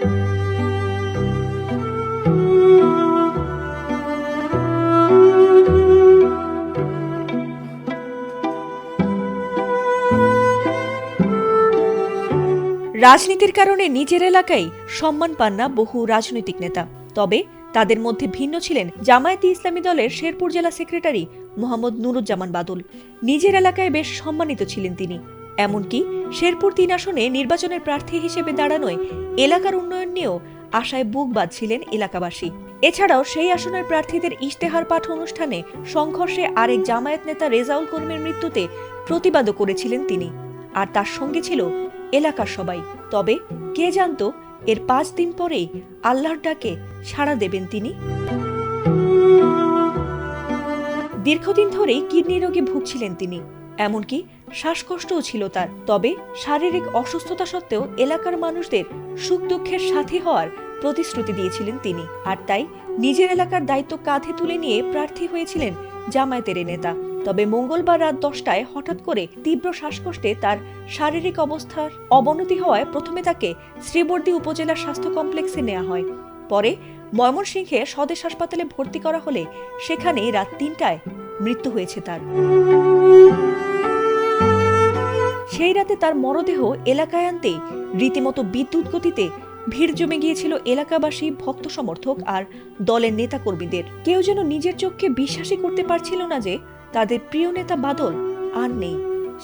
রাজনীতির কারণে নিজের এলাকায় সম্মান পান না বহু রাজনৈতিক নেতা। তবে তাদের মধ্যে ভিন্ন ছিলেন জামায়াতে ইসলামী দলের শেরপুর জেলা সেক্রেটারি মোহাম্মদ নুরুজ্জামান বাদল। নিজের এলাকায় বেশ সম্মানিত ছিলেন তিনি। এমনকি শেরপুর ৩ আসনে নির্বাচনের প্রার্থী হিসেবে দাঁড়ানোয় এলাকার উন্নয়ন নিয়েও আশায় বুক বাঁধছিলেন এলাকাবাসী। এছাড়াও সেই আসনের প্রার্থীদের ইশতেহার পাঠ অনুষ্ঠানে সংঘর্ষে আরেক জামায়াত নেতা রেজাউল করিমের মৃত্যুতে প্রতিবাদও করেছিলেন তিনি। আর তার সঙ্গে ছিল এলাকার সবাই। তবে কে জানতো এর ৫ দিন পরেই আল্লাহর ডাকে সাড়া দেবেন তিনি। দীর্ঘদিন ধরেই কিডনি রোগে ভুগছিলেন তিনি, এমনকি শ্বাসকষ্টও ছিল তার। তবে শারীরিক অসুস্থতা সত্ত্বেও এলাকার মানুষদের সুখ দুঃখের সাথী হওয়ার প্রতিশ্রুতি দিয়েছিলেন তিনি। আর তাই নিজের এলাকার দায়িত্ব কাঁধে তুলে নিয়ে প্রার্থী হয়েছিলেন জামায়াতের নেতা। তবে মঙ্গলবার রাত 10টায় হঠাৎ করে তীব্র শ্বাসকষ্টে তার শারীরিক অবস্থার অবনতি হওয়ায় প্রথমে তাকে শ্রীবর্দী উপজেলা স্বাস্থ্য কমপ্লেক্সে নেওয়া হয়। পরে ময়মনসিংহে স্বদেশ হাসপাতালে ভর্তি করা হলে সেখানেই রাত 3টায় মৃত্যু হয়েছে তার। সেই রাতে তার মরদেহ এলাকায় আনতে রীতিমতো বিদ্যুৎ গতিতে ভিড় জমে গিয়েছিল এলাকাবাসী, ভক্ত সমর্থক আর দলের নেতাকর্মীদের। কেউ যেন নিজের চোখকে বিশ্বাসই করতে পারছিল না যে তাদের প্রিয় নেতা বাদল আর নেই।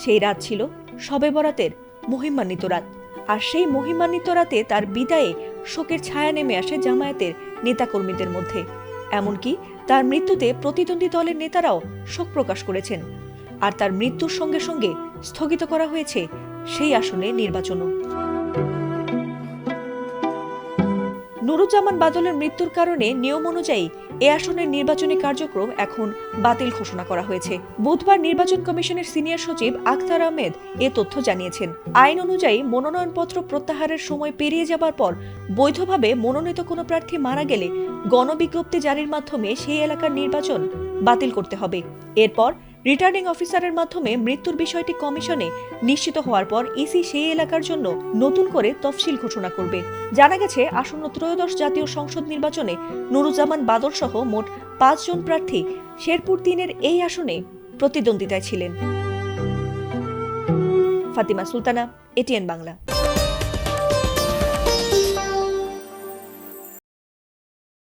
সেই রাত ছিল শবে বরাতের মহিমান্বিত রাত। আর সেই মহিমান্বিত রাতে তার বিদায়ে শোকের ছায়া নেমে আসে জামায়াতের নেতাকর্মীদের মধ্যে। এমনকি তার মৃত্যুতে প্রতিদ্বন্দ্বী দলের নেতারাও শোক প্রকাশ করেছেন। আর তার মৃত্যুর সঙ্গে সঙ্গে স্থগিত করা হয়েছে সেই আসনে নির্বাচনও। নুরুজ্জামান বাদলের মৃত্যুর কারণে নিয়ম অনুযায়ী এ আসনের নির্বাচনী কার্যক্রম এখন বাতিল ঘোষণা করা হয়েছে। বুধবার নির্বাচন কমিশনের সিনিয়র সচিব আখতার আহমেদ এ তথ্য জানিয়েছেন। আইন অনুযায়ী মনোনয়নপত্র প্রত্যাহারের সময় পেরিয়ে যাবার পর বৈধভাবে মনোনীত কোনো প্রার্থী মারা গেলে গণবিজ্ঞপ্তি জারির মাধ্যমে সেই এলাকার নির্বাচন বাতিল করতে হবে। এরপর রিটার্নিং অফিসারের মাধ্যমে মৃত্যুর বিষয়টি কমিশনে নিশ্চিত হওয়ার পর ইসি সেই এলাকার জন্য নতুন করে তফসিল ঘোষণা করবে। জানা গেছে আসন্ন ত্রয়োদশ জাতীয় সংসদ নির্বাচনে নুরুজ্জামান বাদল সহ মোট ৫ জন প্রার্থী শেরপুর ৩-এর এই আসনে প্রতিদ্বন্দ্বিতায় ছিলেন। ফাতিমা সুলতানা, এটিএন বাংলা।